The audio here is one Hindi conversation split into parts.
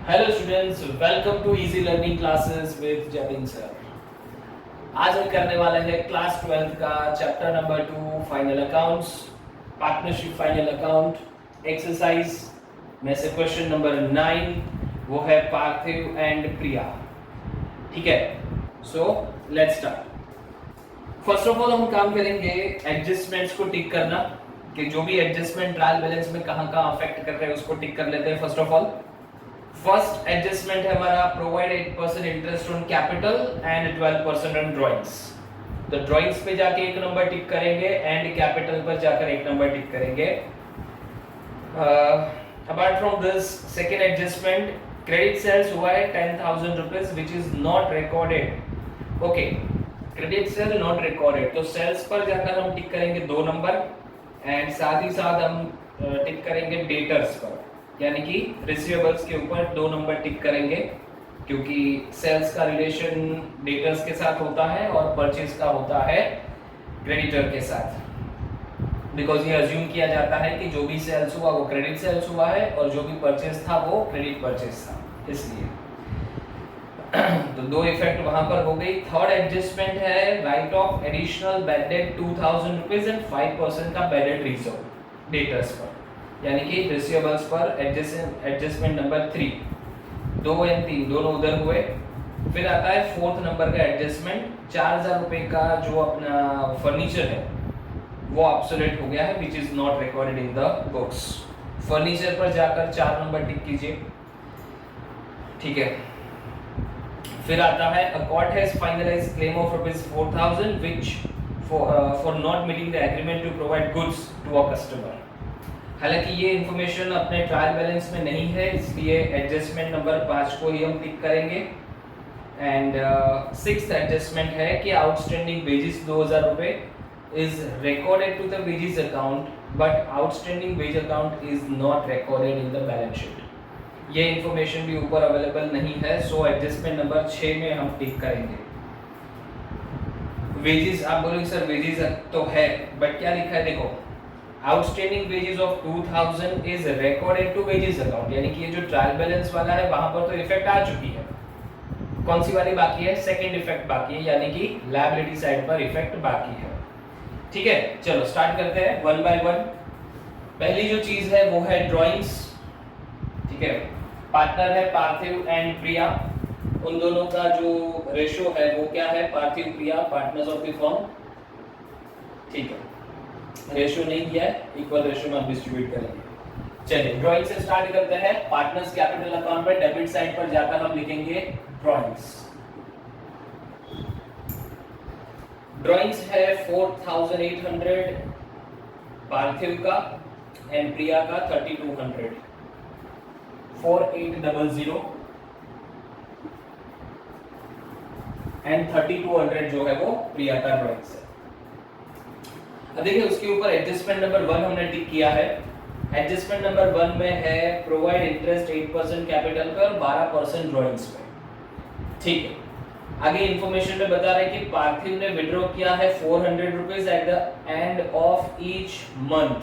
Hello students, welcome to easy learning classes with Jatin sir. आज हम करने वाले हैं क्लास 12th का chapter number 2 final accounts, partnership final account exercise में से क्वेश्चन नंबर 9 वो है पार्थिव एंड प्रिया। ठीक है, so let's start. First of all हम काम करेंगे एडजस्टमेंट्स को टिक करना कि जो भी एडजस्टमेंट ट्रायल बैलेंस में कहां अफेक्ट कर रहे हैं उसको टिक कर लेते हैं। First of all first adjustment है हमारा provide 8% interest on capital and 12% on drawings. तो ड्राइंग्स पे जाके एक नंबर टिक करेंगे एंड कैपिटल पर जाकर एक नंबर टिक करेंगे। Apart from this second adjustment credit sales हुआ है 10,000 rupees which is not recorded. Okay, credit sale not recorded, तो सेल्स पर जाकर हम टिक करेंगे 2 नंबर एंड साथ ही साथ हम टिक करेंगे डेटर्स पर, यानी कि रिसीवेबल्स के ऊपर 2 नंबर टिक करेंगे क्योंकि सेल्स का रिलेशन डेटर्स के साथ होता है और परचेज का होता है क्रेडिटर के साथ। बिकॉज ये अज्यूम किया जाता है कि जो भी सेल्स हुआ वो क्रेडिट सेल्स हुआ है और जो भी परचेज था वो क्रेडिट परचेज था, इसलिए तो 2 इफेक्ट वहां पर हो गई। थर्ड एडजस्टमेंट है right of additional bad debt 2,000 rupees and 5% का बैड डेट रिजर्व डेटर्स पर, यानी कि रिसीवेबल्स पर एडजस्टमेंट नंबर 3। 2 और 3 दोनों उधर हुए। फिर आता है फोर्थ नंबर का एडजस्टमेंट, 4,000 रुपए का जो अपना फर्नीचर है वो ऑब्सोलेट हो गया है विच is not recorded in the books. Furniture पर जाकर 4 नंबर टिक कीजिए। ठीक है, फिर आता है a court has finalised claim of ₹4,000 which for not meeting the agreement to provide goods to a customer. हालांकि ये इंफॉर्मेशन अपने ट्रायल बैलेंस में नहीं है, इसलिए एडजस्टमेंट नंबर 5 को ही हम टिक करेंगे। एंड सिक्स्थ एडजस्टमेंट है कि आउटस्टैंडिंग वेजेस 2,000 रुपए is recorded to the wages account but outstanding wage account is not recorded in the balance sheet. ये इंफॉर्मेशन भी ऊपर अवेलेबल नहीं है, सो एडजस्टमेंट नंबर 6 में हम टिक करेंगे। वेजेस, आप बोलोगे सर वेजेस तो है बट क्या लिखा है, देखो outstanding wages of 2,000 is recorded to wages account, यानी कि ये जो ट्रायल बैलेंस वाला है वहां पर तो इफेक्ट आ चुकी है। कौन सी वाली बाकी है? सेकंड इफेक्ट बाकी है, यानी कि लायबिलिटी साइड पर इफेक्ट बाकी है। ठीक है, चलो स्टार्ट करते हैं वन बाय वन। पहली जो चीज है वो है ड्राइंग्स। ठीक है, पार्टनर है पार्थिव एंड प्रिया, उन दोनों का जो रेशो है वो क्या है? पार्थिव प्रिया पार्टनर्स ऑफ द फर्म। ठीक है, रेशियो नहीं दिया है, इक्वल रेशियो में हम डिस्ट्रीब्यूट करेंगे। चलिए ड्राइंग से स्टार्ट करते हैं। पार्टनर्स कैपिटल अकाउंट पर डेबिट साइड पर जाकर हम लिखेंगे ड्राइंग्स। ड्राइंग्स है 4,800 पार्थिव का एंड प्रिया का 3,200, 4,800 एंड 3,200 जो है वो प्रिया का ड्राइंग्स है। अब देखिए उसके ऊपर एडजस्टमेंट नंबर 1 हमने टिक किया है। एडजस्टमेंट नंबर 1 में है प्रोवाइड इंटरेस्ट 8% कैपिटल पे और 12% ड्राइंग्स पे। ठीक है, आगे इंफॉर्मेशन में बता रहे हैं कि पार्थिव ने विड्रॉ किया है 400 rupees at the end of each month.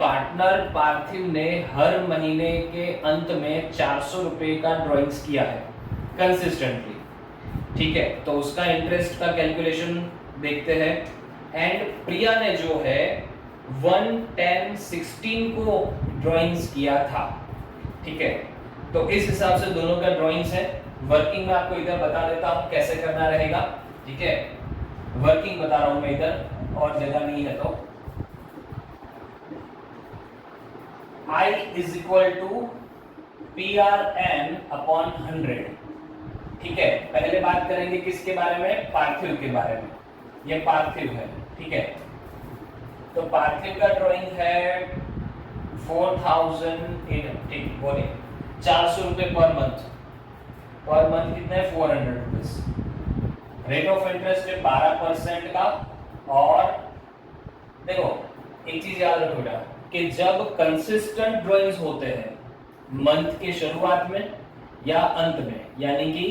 Partner Parthiv ने हर महीने के अंत में 400 रुपए का ड्राइंग्स किया है कंसिस्टेंटली। ठीक है, तो उसका इंटरेस्ट का कैलकुलेशन देखते हैं। एंड प्रिया ने जो है 1, 10, 16 को ड्राइंग्स किया था। ठीक है, तो इस हिसाब से दोनों का ड्राइंग्स है। वर्किंग में आपको इधर बता देता हूं कैसे करना रहेगा। ठीक है, वर्किंग बता रहा हूं मैं इधर, और जगह नहीं है तो I is equal to PRN upon 100। ठीक है, पहले बात करेंगे किसके बारे में? पार्थिव के बारे में। ये पार्थिव है। ठीक है, तो पार्थिव का ड्राइंग है 4,000, ठीक बोले 400 रुपए पर मंथ। पर मंथ कितने? 400 रुपीज। रेट ऑफ इंटरेस्ट है 12% का। और देखो एक चीज याद रखो बेटा कि जब कंसिस्टेंट ड्राइंग्स होते हैं मंथ के शुरुआत में या अंत में, यानी कि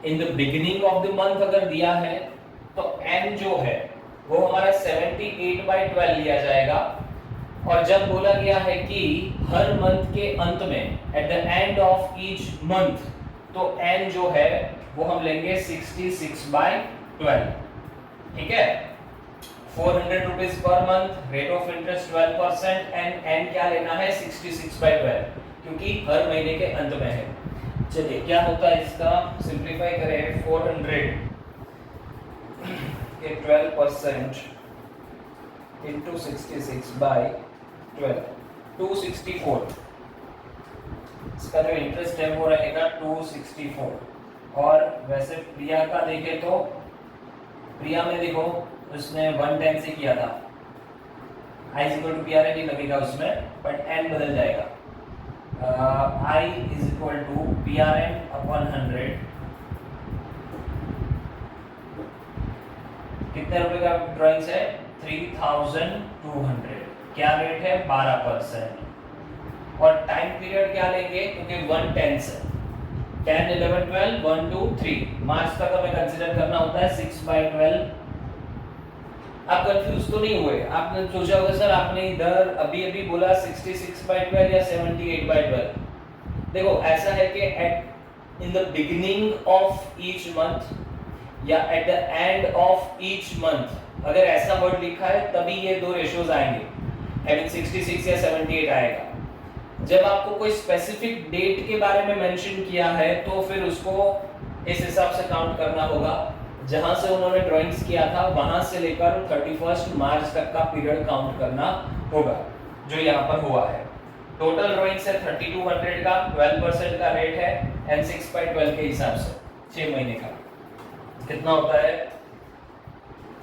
इन the beginning of the month अगर दिया है तो n जो है वो हमारा 78/12 लिया जाएगा और जब बोला गया है कि हर मंथ के अंत में, eight the end of each month, तो n जो है वो हम लेंगे 66/12, ठीक है। 400 rupees per month, rate of interest 12% and n क्या लेना है 66/12, क्योंकि हर महीने के अंत में है। चलिए क्या होता है इसका, सिंप्लीफाई करें। 400 के 12% इंटू 66/12, 264। इसका जो इंटरेस्ट है वो रहेगा 264। और वैसे प्रिया का देखें तो प्रिया में देखो उसने 110 से किया था, i इक्वल टू PRN ही लगेगा उसमें, बट n बदल जाएगा। i is equal to PRN upon 100। कितने रुपए का ड्राइंग्स है 3200। क्या रेट है 12%। और टाइम पीरियड क्या लेंगे, क्योंकि 110 से 10, 11, 12, 1, 2, 3 मार्च तक हमें कंसीडर करना होता है 6/12। आप कंफ्यूज तो नहीं हुए? आपने सोचा होगा सर आपने इधर अभी अभी बोला 66/12 या 78/12। देखो ऐसा है कि at in the beginning of each month या at the end of each month अगर ऐसा वर्ड लिखा है तभी ये दो रेशियोज आएंगे, आई मीन 66 या 78 आएगा। जब आपको कोई स्पेसिफिक डेट के बारे में मेंशन किया है तो फिर उसको इस हिसाब से काउंट करना होगा, जहां से उन्होंने ड्राइंग्स किया था वहां से लेकर 31 मार्च तक का पीरियड काउंट करना होगा, जो यहाँ पर हुआ है। टोटल ड्राइंग्स है 3200 का, 12% का रेट है एंड 6/12 के हिसाब से 6 महीने का कितना होता है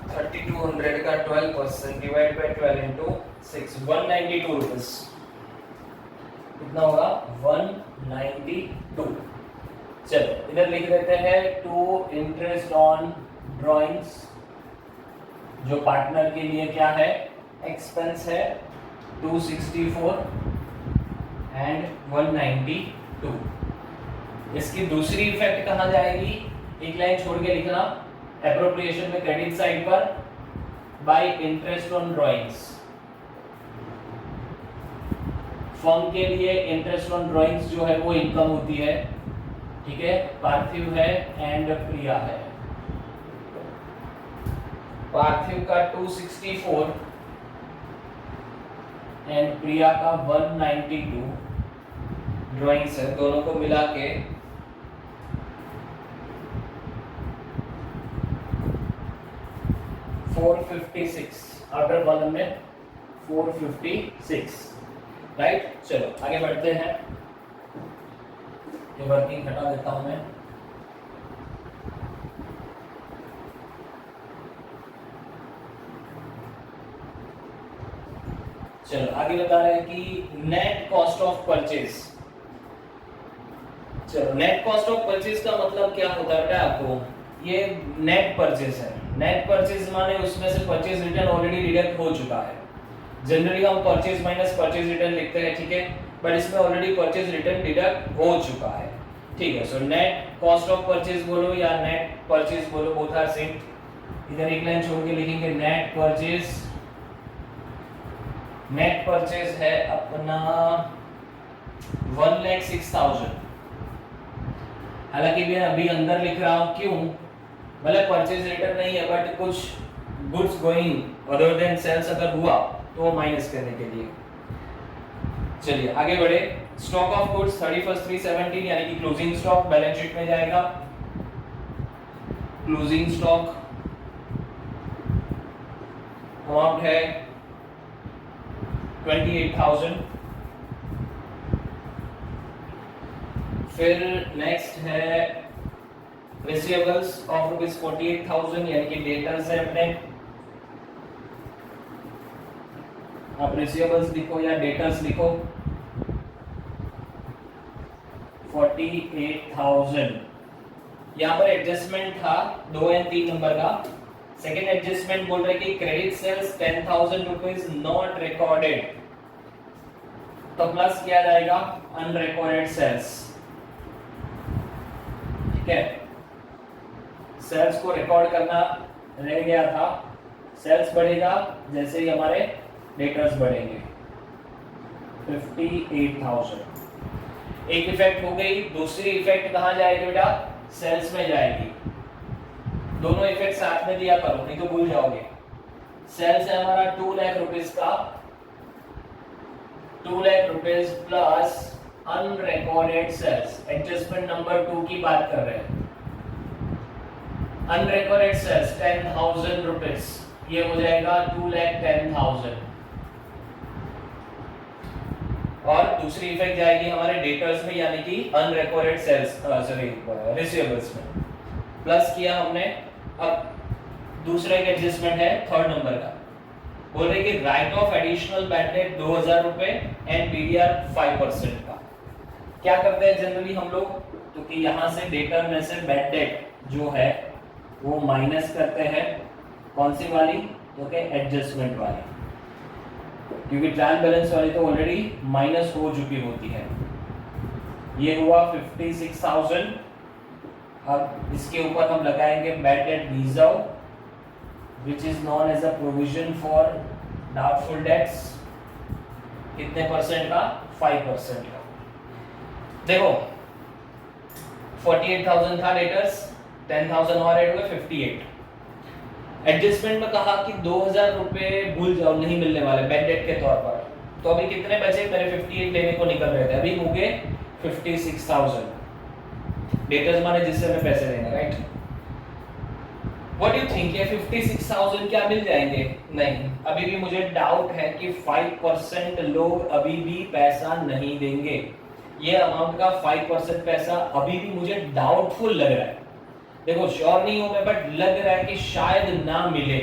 3200 का 12% डिवाइड बाय 12 into 6, 192 रुपीस। कितना होगा 192। चलो इधर लिख देते हैं टू इंटरेस्ट ऑन ड्राइंग्स, जो पार्टनर के लिए क्या है एक्सपेंस है 264 एंड 192। इसकी दूसरी इफेक्ट कहाँ जाएगी, एक लाइन छोड़ के लिखना, एप्रोप्रिएशन में क्रेडिट साइड पर bye interest on drawings. Firm के लिए इंटरेस्ट ऑन ड्राइंग्स जो है वो इनकम होती है, ठीक है। पार्थिव है एंड प्रिया है। पार्थिव का 264 एंड प्रिया का 192 ड्राइंग्स है, दोनों को मिला के 456 आफ्टर कॉलम में 456, राइट। चलो आगे बढ़ते हैं, ये वर्किंग हटा देता हूं मैं। चलो आगे बता रहे हैं कि नेट कॉस्ट ऑफ परचेज। चलो नेट कॉस्ट ऑफ परचेज का मतलब क्या होता है बेटा आपको, ये नेट परचेज है। नेट परचेज माने उसमें से परचेज रिटर्न ऑलरेडी डिडक्ट हो चुका है। जनरली हम परचेज माइनस परचेज रिटर्न लिखते हैं, ठीक है, बट इसमें ऑलरेडी परचेज रिटर्न डिडक्ट हो चुका है, ठीक है। So net cost of purchase बोलो या नेट परचेज बोलो, बोथ आर सेम। इधर एक लाइन छोड़ के लिखेंगे नेट परचेज। नेट परचेज है अपना 1,06,000। हालांकि मैं अभी अंदर लिख रहा हूं, क्यों, मतलब परचेज रिटर्न नहीं है बट कुछ goods going other than sales अगर हुआ तो वो माइनस करने के लिए। चलिए आगे बढ़े। स्टॉक ऑफ गुड्स 31/3/17 यानी कि क्लोजिंग स्टॉक बैलेंस शीट में जाएगा। क्लोजिंग स्टॉक अमाउंट है 28,000। फिर नेक्स्ट है रिसीवेबल्स ऑफ ₹48,000 यानी कि डेटर्स है अपने। आप रिसीवेबल्स लिखो या डेटर्स लिखो। 48,000 यहाँ पर एडजस्टमेंट था 2 और 3 नंबर का। सेकेंड एडजस्टमेंट बोल रहे कि credit sales 10,000 rupees not recorded, तो प्लस किया जाएगा अनरिकॉर्डेड सेल्स, ठीक है। सेल्स को रिकॉर्ड करना रह गया था। सेल्स बढ़ेगा जैसे ही हमारे डेटर्स बढ़ेंगे, 58,000। एक इफेक्ट हो गई। दूसरी इफेक्ट कहाँ जाएगी बेटा? सेल्स में जाएगी। दोनों इफेक्ट साथ में दिया करो, नहीं तो भूल जाओगे। सेल्स है हमारा 2 लाख रुपीस का, 2 lakh rupees plus unrecorded sales, adjustment number 2 की बात कर रहे हैं। अनरिकॉर्डेड सेल्स 10,000 रुपीस, ये हो जाएगा 2,10,000। और दूसरी इफेक्ट जाएगी हमारे डेटर्स में, यानी कि अनरिकॉर्डेड सेल्स सॉरी रिसीवेबल्स में। प्लस किया हमने। अब दूसरा एक एडजस्टमेंट है थर्ड नंबर का, बोल रहे कि right of additional bad debt 2,000 रुपए एंड बीडीआर 5% का। क्या करते हैं जनरली हम लोग, तो कि यहाँ से डेटर में से बैड डेट जो है वो माइनस करते हैं। कौन सी वाली? तो कि एडजस्टमेंट वाली, क्योंकि ट्रायल बैलेंस वाली तो ऑलरेडी माइनस हो चुकी होती है। ये हुआ 56,000। अब इसके ऊपर हम लगाएंगे bad debt reserve, which is known as a provision for doubtful debts. कितने परसेंट का? 5% का। देखो 48,000 था डेटर्स, 10,000 और ऐड हुए 58। एडजस्टमेंट में कहा कि 2,000 रुपए भूल जाओ, नहीं मिलने वाले बैड डेट के तौर पर। तो अभी कितने बचे? मेरे 58 लेने को निकल रहे थे, अभी हो गए 56,000 डेटर्स माने जिससे मैं पैसे देंगे, right? What do you think, ये 56,000 क्या मिल जाएंगे? नहीं, अभी भी मुझे डाउट है कि 5% लोग अभी भी पैसा नहीं देंगे। ये अमाउंट का 5% पैसा अभी भी मुझे डाउटफुल लग रहा है। देखो श्योर नहीं हूं मैं, बट लग रहा है कि शायद ना मिले।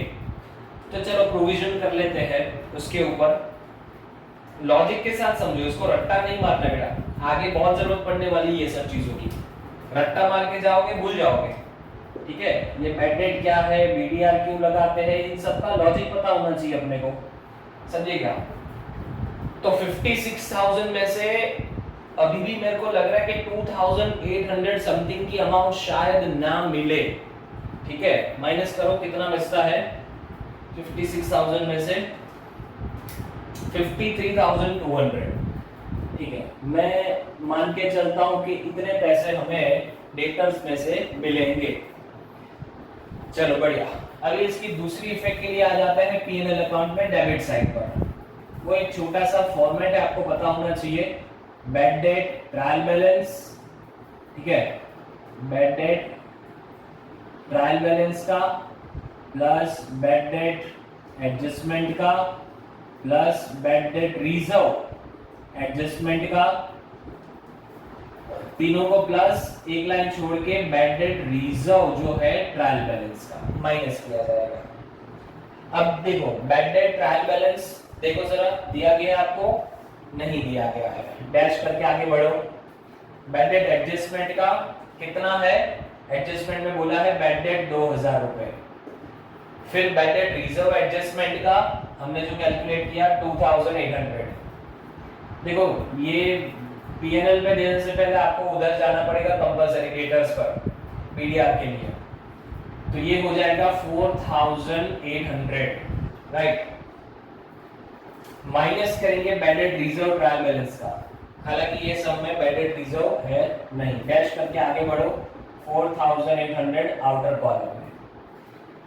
तो चलो प्रोविजन कर लेते हैं उसके ऊपर। लॉजिक के साथ समझो, इसको रट्टा नहीं मारना बेटा, आगे बहुत जरूरत पड़ने वाली ये सब चीजों की। रट्टा मार के जाओगे भूल जाओगे, ठीक है? ये बैड डेट क्या है, बीडीआर क्यों लगाते हैं, इन सब का लॉजिक पता होना चाहिए अपने को, समझिएगा? तो 56,000 में से अभी भी मेरे को लग रहा है कि 2,800 समथिंग की अमाउंट शायद ना मिले, ठीक है? माइनस करो कितना बचता है 56,000 में से 53,200, ठीक है? मैं मान के चलता हूं कि इतने पैसे हमें डेटर्स में से मिलेंगे। चलो बढ़िया। अभी इसकी दूसरी इफेक्ट के लिए आ जाते हैं पीएनएल अकाउंट में डेबिट साइड पर। वो एक छोटा सा फॉर्मेट है, आपको पता होना चाहिए। बैड डेट ट्रायल बैलेंस, ठीक है? बैड डेट ट्रायल बैलेंस का प्लस बैड डेट एडजस्टमेंट का plus bad debt reserve adjustment का, तीनों को प्लस एक लाइन छोड़ के बैड डेट रिजर्व जो है ट्रायल बैलेंस का माइनस किया जाएगा। अब देखो बैड डेट ट्रायल बैलेंस देखो जरा, दिया गया आपको? नहीं दिया गया है। डैश करके आगे बढ़ो। बैड डेट एडजस्टमेंट का कितना है? एडजस्टमेंट में बोला है बैड डेट 2,000 रुपए। फिर बैड डेट रिजर्व एडजस्टमेंट का हमने जो कैलकुलेट किया 2,800। देखो ये पीएनएल में देने से पहले आपको उधर जाना पड़ेगा कंपल्सरी डेटर्स पर पीडीआर के लिए। तो ये हो जाएगा 4,800, राइट? माइनस करेंगे bad debt reserve trial balance का, हालांकि ये सब में बैड डेट रिजर्व है नहीं। डैश करके आगे बढ़ो 4,800 आउटर कॉलम में।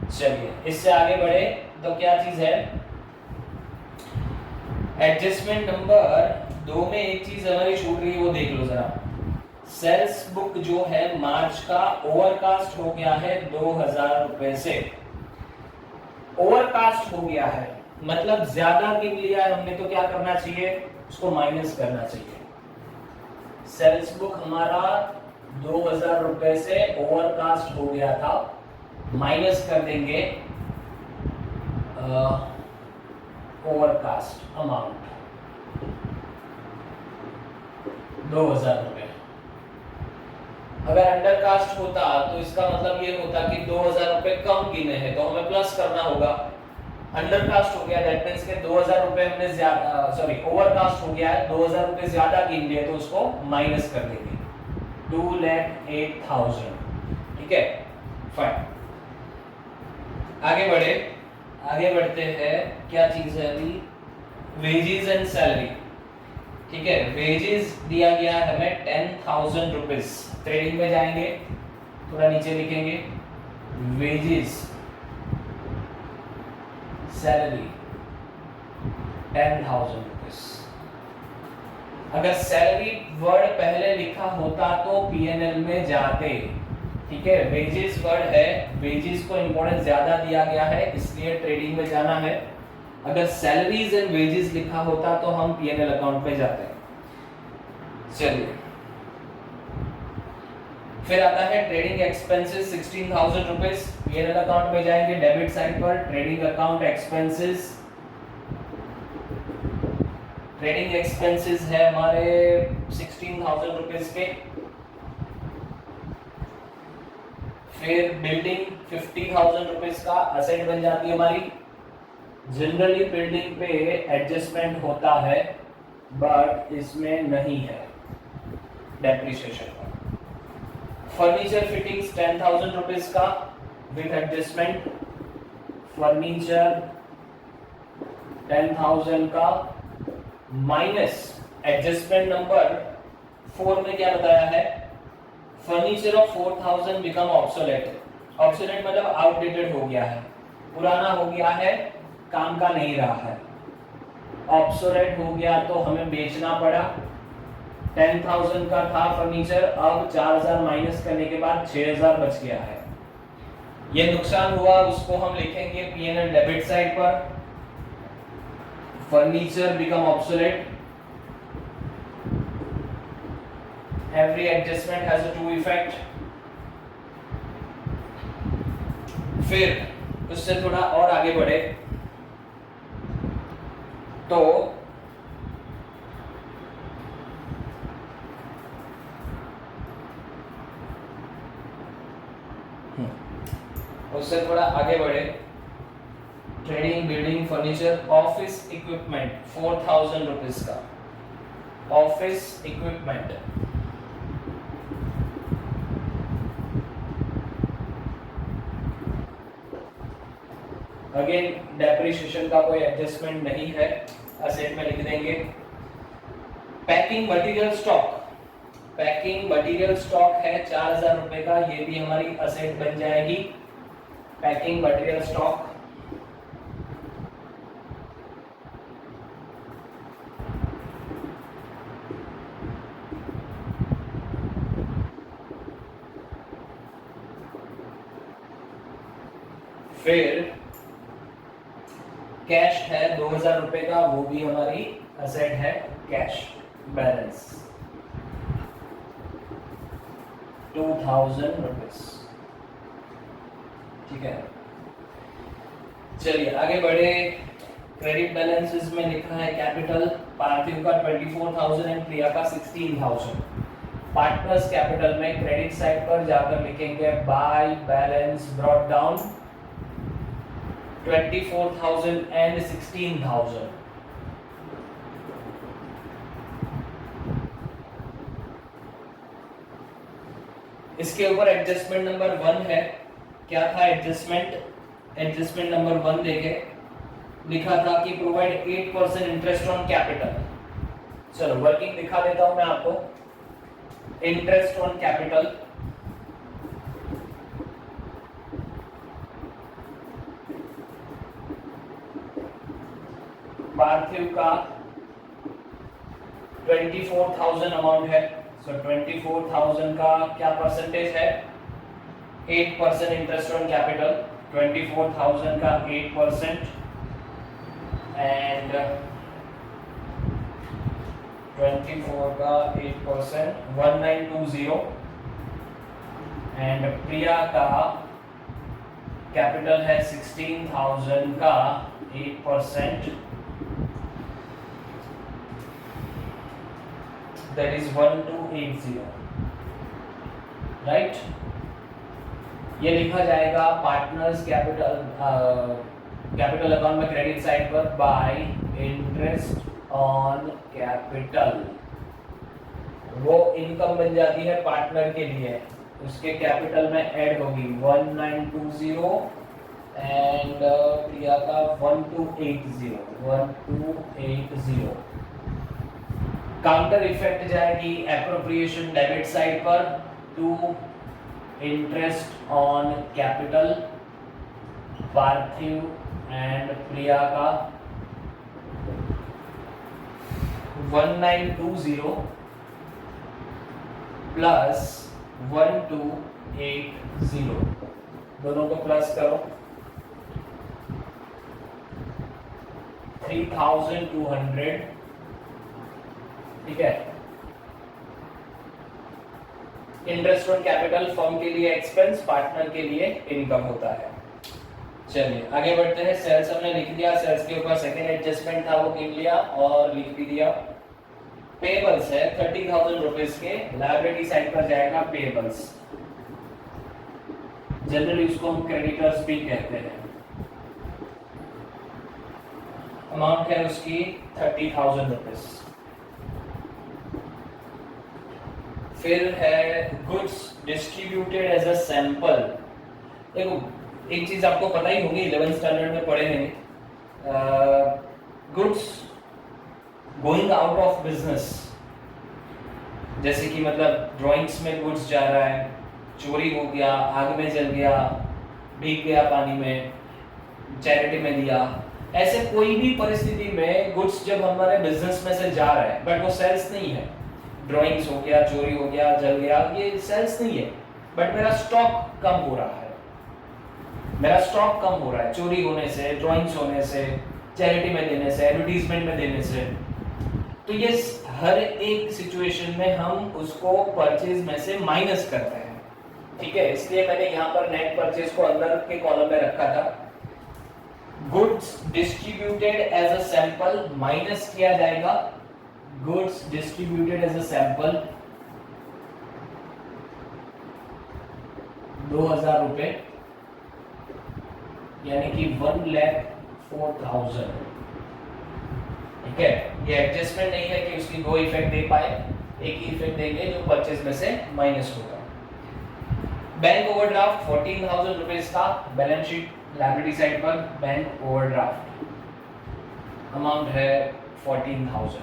चलिए इससे आगे बढ़े तो क्या चीज है? एडजस्टमेंट नंबर 2 में एक चीज हमारी छूट रही है, वो देख लो जरा। सेल्स बुक जो है मार्च का ओवरकास्ट हो गया है 2,000 रुपए से। ओवरकास्ट हो गया है मतलब ज्यादा गिन लिया है हमने, तो क्या करना चाहिए? उसको माइनस करना चाहिए। सेल्स बुक हमारा 2,000 रुपए से ओवरकास्ट हो गया था, माइनस कर देंगे ओवरकास्ट अमाउंट 2,000 रुपए। अगर अंडरकास्ट होता तो इसका मतलब ये होता कि 2,000 रुपए कम गिने हैं, तो हमें प्लस करना होगा। अंडरकास्ट हो गया दैट मींस के 2,000 रुपए हमने ज्यादा, सॉरी ओवरकास्ट हो गया है, 2,000 रुपए ज्यादा गिन लिए, तो उसको माइनस कर देंगे 2,08,000, ठीक है? फाइन। आगे बढ़ते हैं। क्या चीज है अभी? Wages and salary. ठीक है, वेजेस दिया गया है हमें 10,000 रुपीज। ट्रेडिंग में जाएंगे, थोड़ा नीचे लिखेंगे वेजेस सैलरी 10,000 रुपीज। अगर सैलरी वर्ड पहले लिखा होता तो पीएनएल में जाते, ठीक है। वेजेस वर्ड है, वेजेस को इंपॉर्टेंस ज्यादा दिया गया है इसलिए ट्रेडिंग में जाना है। अगर सैलरीज एंड वेजेस लिखा होता तो हम पीएनएल अकाउंट पे जाते हैं। चलिए, फिर आता है trading expenses 16,000 rupees. PNL account में जाएंगे, डेबिट साइड पर trading account expenses. Trading expenses है हमारे 16,000 रुपीज के। फिर बिल्डिंग 50,000 रुपीज का असेट बन जाती है हमारी। जनरली बिल्डिंग पे एडजस्टमेंट होता है बट इसमें नहीं है डेप्रिसिएशन का। फर्नीचर फिटिंग्स 10,000 रुपीज का विद एडजस्टमेंट। फर्नीचर 10,000 का माइनस एडजस्टमेंट नंबर 4 में क्या बताया है, furniture of 4,000 become obsolete. Obsolete मतलब आउटडेटेड हो गया है, पुराना हो गया है, काम का नहीं रहा है। ऑब्सोलेट हो गया तो हमें बेचना पड़ा। 10,000 का था फर्नीचर, अब 4,000 माइनस करने के बाद 6,000 बच गया है। ये नुकसान हुआ, उसको हम लिखेंगे पीएनएल डेबिट साइड पर। Furniture become obsolete. Every adjustment has a two effect. फिर उससे थोड़ा और आगे बढ़े तो उससे थोड़ा आगे बढ़े trading, building, furniture, office equipment 4,000 rupees का। ऑफिस इक्विपमेंट अगेन डेप्रिसिएशन का कोई एडजस्टमेंट नहीं है, असेट में लिख देंगे। Packing material stock, packing material stock है 4,000 रुपए का, ये भी हमारी असेट बन जाएगी। पैकिंग मटेरियल स्टॉक फिर कैश है 2,000 रुपए का, वो भी हमारी असेट है। कैश बैलेंस 2,000 रुपीज, ठीक है। चलिए आगे बढ़े। क्रेडिट बैलेंसेस में लिखा है कैपिटल, पार्थिव का 24,000 एंड प्रिया का 16,000। पार्टनर्स कैपिटल में क्रेडिट साइड पर जाकर लिखेंगे by balance brought down 24,000 and 16,000। इसके ऊपर एडजस्टमेंट नंबर 1 है। क्या था एडजस्टमेंट? एडजस्टमेंट नंबर 1 देखे, लिखा था कि प्रोवाइड 8% इंटरेस्ट ऑन कैपिटल। चलो वर्किंग दिखा देता हूं मैं आपको। इंटरेस्ट ऑन कैपिटल पार्थिव का 24,000 अमाउंट है। सो 24,000 का क्या परसेंटेज है? 8% इंटरेस्ट ऑन कैपिटल। 24,000 का 8% एंड 24 का 8% 1920 एंड प्रिया का कैपिटल है 16,000 का 8%, that is 1280, राइट। ये लिखा जाएगा पार्टनर्स कैपिटल कैपिटल अकाउंट में क्रेडिट साइड पर बाय इंटरेस्ट ऑन कैपिटल। वो इनकम बन जाती है पार्टनर के लिए, उसके कैपिटल में ऐड होगी 1920 एंड प्रिया का 1280। काउंटर इफेक्ट जाएगी एप्रोप्रिएशन डेबिट साइड पर to interest on capital Parthiv and Priya का 1920 प्लस 1280, दोनों को प्लस करो 3200, ठीक है। इंटरेस्ट ऑन कैपिटल फर्म के लिए एक्सपेंस, पार्टनर के लिए इनकम होता है। चलिए आगे बढ़ते हैं। सेल्स हमने लिख दिया, सेल्स के ऊपर सेकेंड एडजस्टमेंट था वो गिन लिया और लिख भी दिया। पेबल्स है 30,000 रुपीस के, लायबिलिटी साइड पर जाएगा पेबल्स, जनरली उसको हम क्रेडिटर्स भी कहते हैं। अमाउंट है उसकी 30,000 रुपीस। फिर है goods distributed as a sample. देखो एक चीज आपको पता ही होगी, 11th स्टैंडर्ड में पढ़े हैं, goods going out of business, जैसे कि मतलब ड्राइंग्स में गुड्स जा रहा है, चोरी हो गया, आग में जल गया, भीग गया पानी में, चैरिटी में दिया, ऐसे कोई भी परिस्थिति में गुड्स जब हमारे बिजनेस में से जा रहा है बट वो सेल्स नहीं है, ड्राइंग्स हो गया, चोरी हो गया, जल गया, ये सेल्स नहीं है, बट मेरा स्टॉक कम हो रहा है, मेरा स्टॉक कम हो रहा है चोरी होने से, ड्राइंग्स होने से, चैरिटी में देने से, एडवर्टीजमेंट में देने से। तो ये हर एक सिचुएशन में हम उसको परचेज में से माइनस करते हैं, ठीक है। इसलिए मैंने यहाँ पर नेट परचेज को अंदर के कॉलम में रखा था। Goods distributed as a sample minus किया जाएगा goods distributed as a sample 2000 रुपए, यानी कि 1,04,000, ठीक है। ये एडजस्टमेंट नहीं है कि उसकी दो इफेक्ट दे पाए, एक ही इफेक्ट देंगे जो परचेज में से माइनस होगा। बैंक ओवरड्राफ्ट 14,000 रुपीस का, बैलेंस शीट लायबिलिटी साइड पर बैंक ओवरड्राफ्ट अमाउंट है 14,000,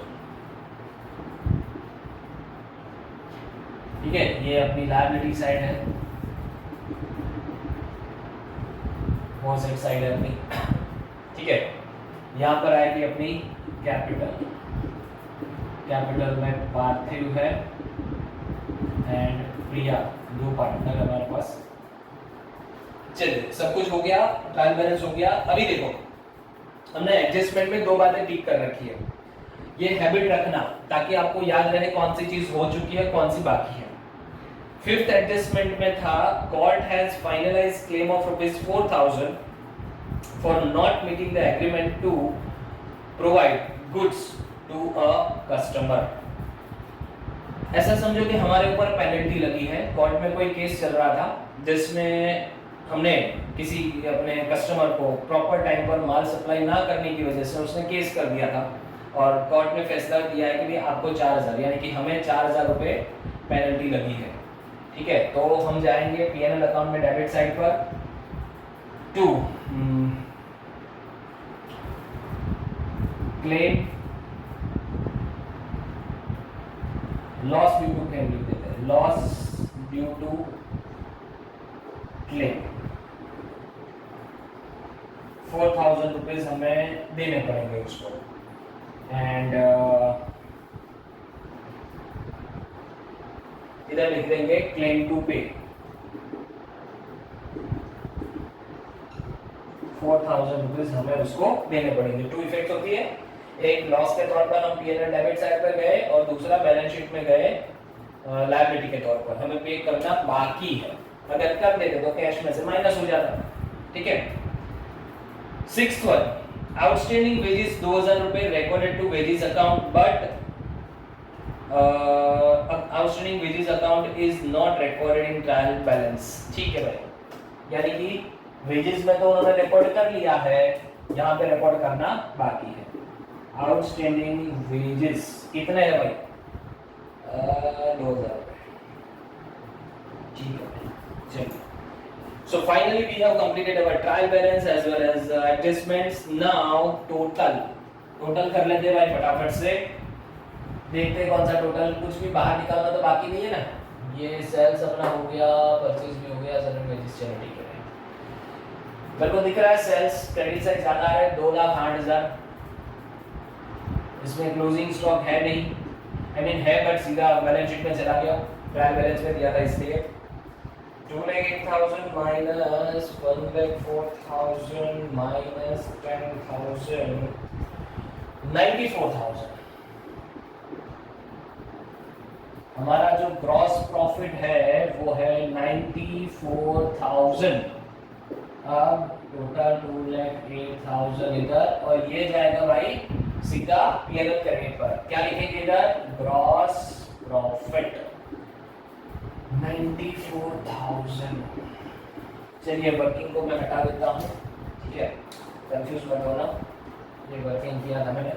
ठीक है। ये अपनी लायबिलिटी साइड है, वो साइड है अपनी, ठीक है। यहाँ पर आएगी अपनी कैपिटल, कैपिटल में पार्थिव है एंड प्रिया, दो पार्टनर हमारे पास। चलिए सब कुछ हो गया, ट्रायल बैलेंस हो गया। अभी देखो हमने एडजस्टमेंट में दो बातें टिक कर रखी है, ये हैबिट रखना ताकि आपको याद रहे कौन सी चीज हो चुकी है, कौन सी बाकी है। फिफ्थ एडजस्टमेंट में था court has finalised claim of ₹4,000 for not meeting the agreement to provide goods to a customer. ऐसा समझो कि हमारे ऊपर पेनल्टी लगी है, कोर्ट में कोई केस चल रहा था जिसमें हमने किसी अपने कस्टमर को प्रॉपर टाइम पर माल सप्लाई ना करने की वजह से उसने केस कर दिया था और कोर्ट ने फैसला दिया है कि भाई आपको 4,000 यानी कि हमें 4,000 रुपये पेनल्टी लगी है, ठीक है। तो हम जाएंगे पीएनएल अकाउंट में डेबिट साइड पर to claim loss due to claim लिख देते हैं, loss due to claim 4,000 rupees हमें देने पड़ेंगे उसको एंड इधर लिख देंगे क्लेम टू पे 4,000 रुपीज हमें उसको देने पड़ेंगे। टू इफेक्ट होती है, एक लॉस के तौर पर हम पीएनएल डेबिट साइड पर गए और दूसरा बैलेंस शीट में गए लायबिलिटी के तौर पर हमें पे करना बाकी है। अगर कर देते तो कैश में से माइनस हो जाता, ठीक है। सिक्स्थ वन, आउटस्टैंडिंग वेजेस 2,000 रुपए recorded to wages account but outstanding wages account is not recorded in trial balance, ठीक है भाई। यानी कि वेजेस में तो उन्होंने रिकॉर्ड कर लिया है, यहाँ पे रिकॉर्ड करना बाकी है। आउटस्टैंडिंग वेजेस कितने है भाई? 2,000, ठीक है। चलिए, so finally we have completed our trial balance as well as adjustments. Now total कर लेते हैं भाई फटाफट से। देखते हैं कौन सा टोटल, कुछ भी बाहर निकालना तो बाकी नहीं है ना। ये सेल्स अपना हो गया, परचेज भी हो गया, सर्विस वेजेस, चलो ठीक है। मेरे को दिख रहा है सेल्स क्रेडिट साइड ज्यादा है 2,08,000, इसमें क्लोजिंग स्टॉक है नहीं, आई मीन है बट सीधा बैलेंस शीट में चला गया, ट्रायल बैलेंस में दिया था इसलिए। 2,08,000 माइनस 1,04,000 माइनस 10,000 94,000। हमारा जो ग्रॉस प्रॉफिट है वो है 94,000। अब टोटल 2,08,000 इधर, और ये जाएगा भाई सीधा पीएनएल क्रेडिट पर। क्या लिखेंगे इधर? Gross profit 94,000। चलिए वर्किंग को मैं हटा देता हूँ, ठीक है, कंफ्यूज मत होना, ये वर्किंग किया था मैंने।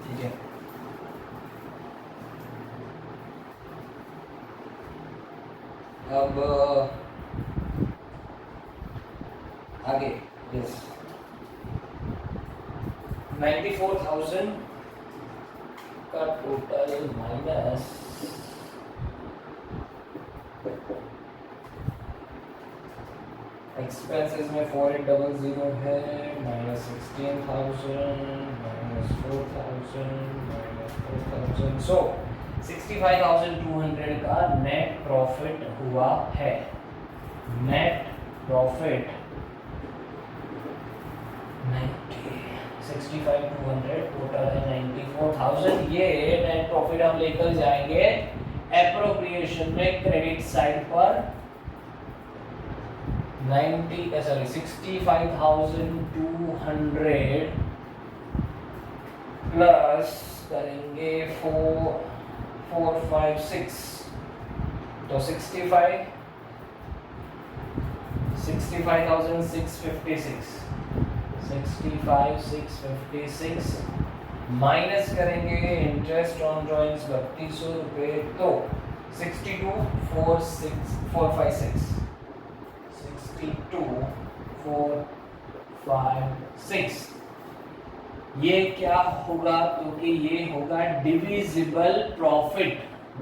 ठीक है, अब आगे यस 94,000 का टोटल माइनस एक्सपेंसेस में 4,800 है, माइनस 16,000 माइनस 4,000 माइनस 4,000, सो 65,200 का नेट प्रॉफिट हुआ है। नेट प्रॉफिट 65,200, टोटल है 94,000। ये नेट प्रॉफिट हम लेकर जाएंगे एप्रोप्रिएशन में क्रेडिट साइड पर। 65,200 प्लस करेंगे 456, तो 65,656 माइनस करेंगे इंटरेस्ट ऑन ड्रॉइंग्स 3,200 रुपए, तो 62,456 ये क्या होगा? क्योंकि ये होगा डिविजिबल प्रॉफिट।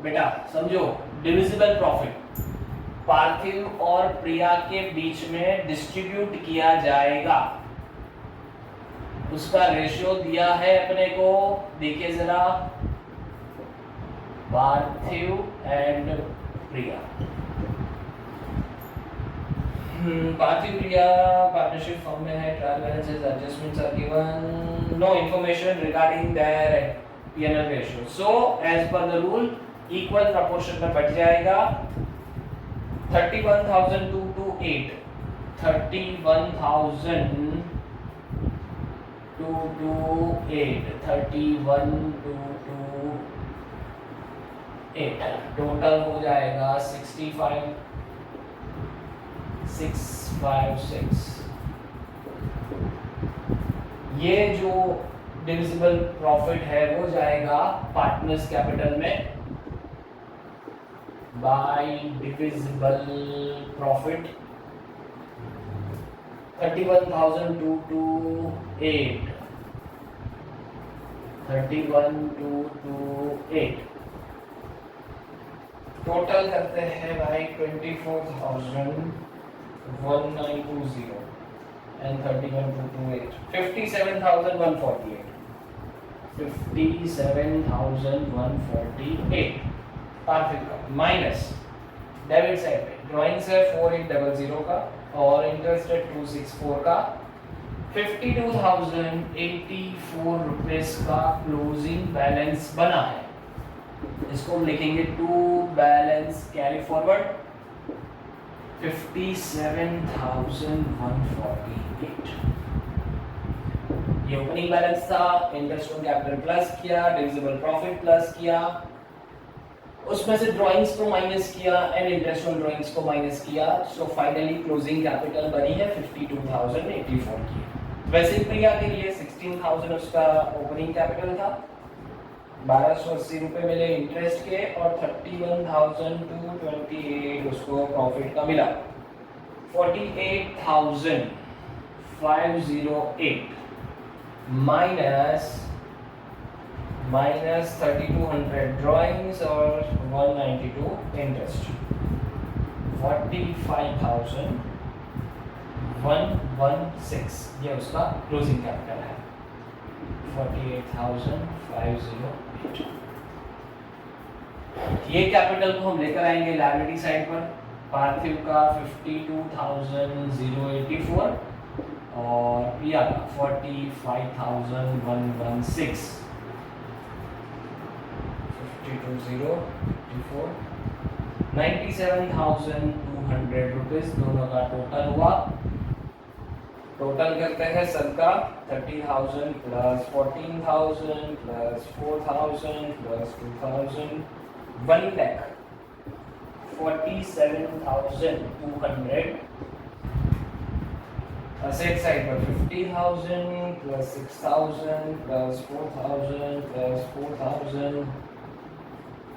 बेटा समझो, डिविजिबल प्रॉफिट पार्थिव और प्रिया के बीच में डिस्ट्रीब्यूट किया जाएगा। उसका रेशियो दिया है अपने को, देखिए जरा, Parthiv and Priya. Parthiv Priya partnership firm में है, trial balances adjustments are given, no information regarding their PNL ratio, so as per the rule equal proportion में बढ़ जाएगा। 31,228 टोटल हो जाएगा 65,656। ये जो डिविजिबल प्रॉफिट है वो जाएगा पार्टनर्स कैपिटल में बाय डिविजिबल प्रॉफिट 31,228 टोटल करते हैं भाई 24,1920 and 31,228 57,148 पार्थिव का माइनस डेबिट साइड पे ड्राइंग्स है 4,800 का और इंटरेस्ट है 264 का 52,084 रुपीस का क्लोजिंग बैलेंस बना है। इसको हम लिखेंगे टू बैलेंस कैरी फॉरवर्ड 57,148। ये ओपनिंग बैलेंस था, इंटरेस्ट ऑन कैपिटल प्लस किया, डिविजिबल प्रॉफिट प्लस किया, उसमें से ड्राइंग्स को माइनस किया एंड इंटरेस्ट ऑन ड्राइंग्स को माइनस किया, सो फाइनली क्लोजिंग कैपिटल बनी है 52,084 की। वैसे प्रिया के लिए 16,000 उसका ओपनिंग कैपिटल था, 1,280 रुपए मिले इंटरेस्ट के और 31,228 उसको प्रॉफिट का मिला। 508 minus 3200 drawings और 192 interest, 45,116 ये उसका क्लोजिंग कैपिटल है, 48,508। ये कैपिटल को हम लेकर आएंगे लायबिलिटी साइड पर। पार्थिव का 52,084 और प्रिया का 45,116, 52,084, 97,200 रुपीज दोनों का टोटल हुआ। टोटल करते हैं सबका 30,000 plus 14,000 plus 4,000 plus 2,000, 1,47,200। Asset side पर 50,000 plus 6,000 plus 4,000 plus 4,000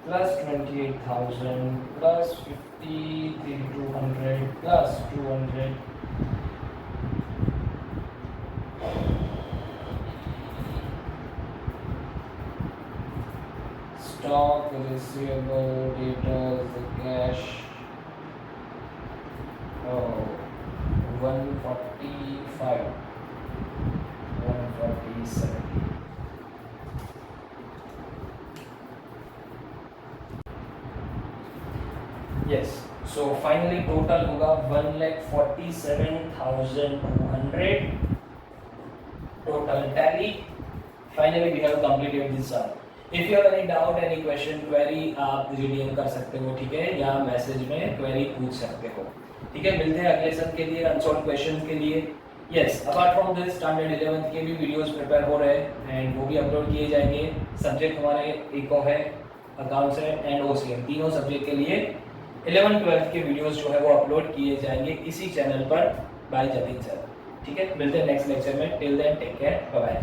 plus 28,000 plus 50,200 plus 200, stock, receivable, debtors, the cash, 145, 147. Yes, so finally total होगा 1,47,200 total tally. Finally we have completed this sum. If you have any doubt, any question, query, आप मुझे DM कर सकते हो, ठीक है, या मैसेज में क्वेरी पूछ सकते हो, ठीक है। मिलते हैं अगले सब के लिए अनसॉल्व क्वेश्चन के लिए। Yes, apart from this standard 11th के भी वीडियोस प्रिपेयर हो रहे हैं एंड वो भी अपलोड किए जाएंगे। सब्जेक्ट हमारे इको है, अकाउंट्स है एंड OCM, तीनों सब्जेक्ट के लिए 11th 12th के वीडियोस जो है वो अपलोड किए जाएंगे इसी चैनल पर बाय जतिन सर, ठीक है। मिलते हैं नेक्स्ट लेक्चर में। Till then take care, bye bye.